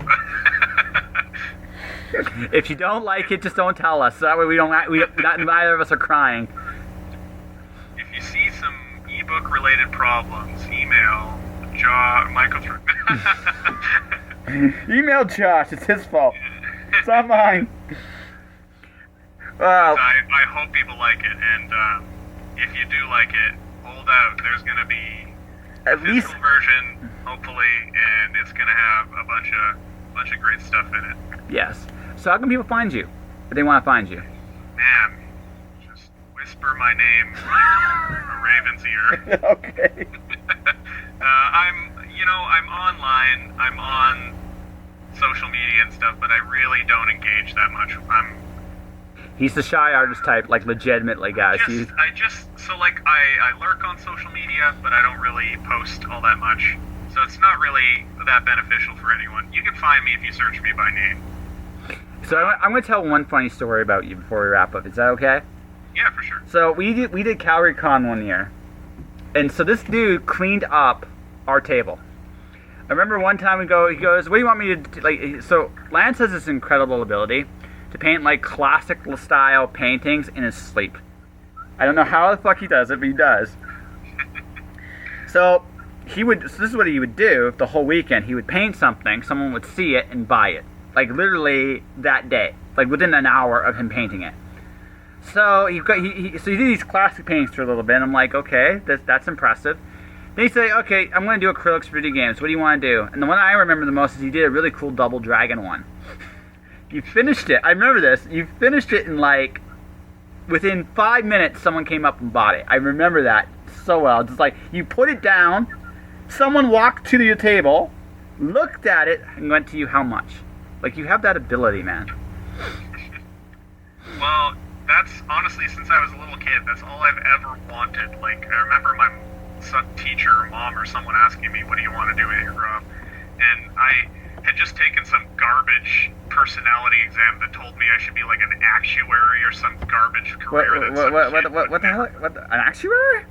If you don't like it, just don't tell us. So that way neither of us are crying. If you see some ebook related problems, email Michael through. Email Josh. It's his fault. It's not mine. I hope people like it, and if you do like it, hold out. There's going to be at a least physical version, hopefully, and it's going to have a bunch of great stuff in it. Yes. So how can people find you if they want to find you? Man, just whisper my name in a raven's ear. Okay. I'm online. I'm on social media and stuff, but I really don't engage that much. He's the shy artist type, like legitimately, guys. I lurk on social media, but I don't really post all that much. So it's not really that beneficial for anyone. You can find me if you search me by name. So I'm going to tell one funny story about you before we wrap up. Is that okay? Yeah, for sure. So we did Calgary Con one year, and so this dude cleaned up our table. I remember one time he goes, "What do you want me to do?" Like, so Lance has this incredible ability to paint like classic style paintings in his sleep. I don't know how the fuck he does it, but he does. So this is what he would do the whole weekend. He would paint something, someone would see it and buy it. Like literally that day, like within an hour of him painting it. So he did these classic paintings for a little bit. And I'm like, okay, that's impressive. Then he said, okay, I'm going to do acrylics for video games. What do you want to do? And the one I remember the most is he did a really cool double dragon one. You finished it. I remember this. You finished it in like within 5 minutes. Someone came up and bought it. I remember that so well. Just like you put it down, someone walked to your table, looked at it, and went to you how much. Like you have that ability, man. Well, that's honestly, since I was a little kid, that's all I've ever wanted. Like I remember my teacher or mom or someone asking me, "What do you want to do when you grow up?" And I had just taken some garbage personality exam that told me I should be like an actuary or some garbage career. What the hell? An actuary?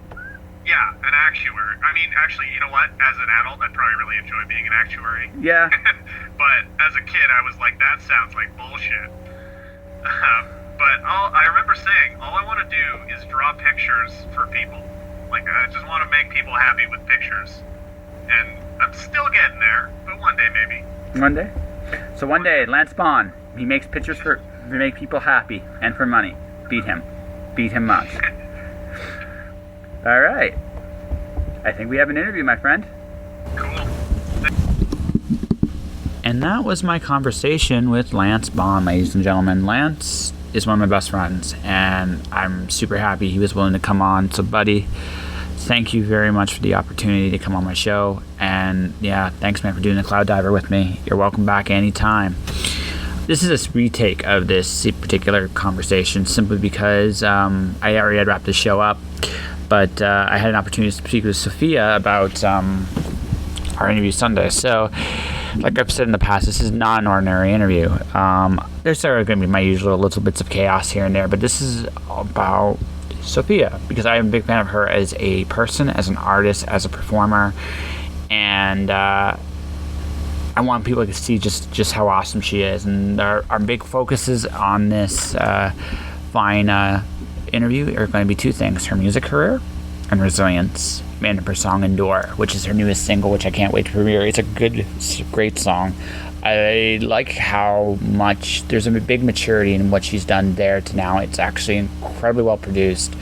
Yeah, an actuary. I mean, actually, you know what? As an adult, I'd probably really enjoy being an actuary. Yeah. But as a kid, I was like, that sounds like bullshit. But I remember saying, all I want to do is draw pictures for people. Like, I just want to make people happy with pictures. And I'm still getting there, but one day maybe. One day? So one day, Lance Buan, he makes pictures to make people happy and for money. Beat him. Beat him much. All right. I think we have an interview, my friend. Cool. And that was my conversation with Lance Buan, ladies and gentlemen. Lance is one of my best friends, and I'm super happy he was willing to come on. So, buddy, thank you very much for the opportunity to come on my show. And, yeah, thanks, man, for doing the Cloud Diver with me. You're welcome back anytime. This is a retake of this particular conversation simply because I already had wrapped the show up. But I had an opportunity to speak with Sophia about our interview Sunday. So like I've said in the past, this is not an ordinary interview. There's going to be my usual little bits of chaos here and there, but this is about Sophia, because I am a big fan of her as a person, as an artist, as a performer, and I want people to see just how awesome she is. And our big focuses on this fine interview are going to be two things: her music career and resilience, and her song Endure, which is her newest single, which I can't wait to premiere. It's a great song. I like how much there's a big maturity in what she's done there to now. It's actually incredibly well produced.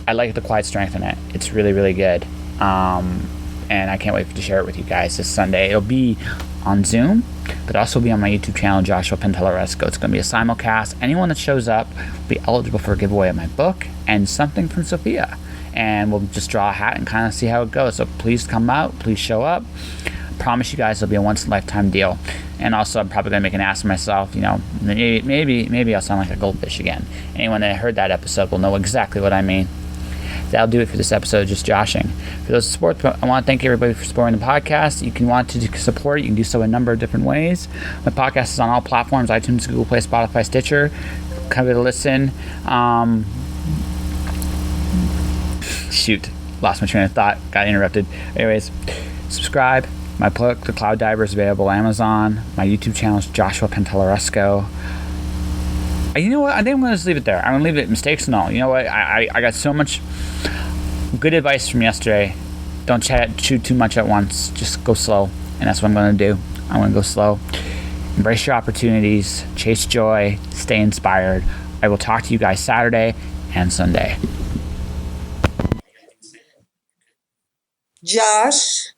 I like the quiet strength in it. It's really, really good. And I can't wait to share it with you guys this Sunday. It'll be on Zoom, but also be on my YouTube channel, Joshua Pantalleresco. It's going to be a simulcast. Anyone that shows up will be eligible for a giveaway of my book and something from Sophia. And we'll just draw a hat and kind of see how it goes. So please come out. Please show up. I promise you guys it'll be a once-in-a-lifetime deal. And also, I'm probably going to make an ass of myself. Maybe I'll sound like a goldfish again. Anyone that heard that episode will know exactly what I mean. That'll do it for this episode of Just Joshing. For those who support, I want to thank everybody for supporting the podcast. You can want to support it. You can do so a number of different ways. My podcast is on all platforms: iTunes, Google Play, Spotify, Stitcher. Come to listen. Shoot, lost my train of thought. Got interrupted. Anyways, subscribe. My book, The Cloud Diver, is available on Amazon. My YouTube channel is Joshua Pantalleresco. You know what? I think I'm going to just leave it there. I'm going to leave it at mistakes and all. You know what? I got so much good advice from yesterday. Don't chew too much at once. Just go slow. And that's what I'm going to do. I'm going to go slow. Embrace your opportunities. Chase joy. Stay inspired. I will talk to you guys Saturday and Sunday. Josh.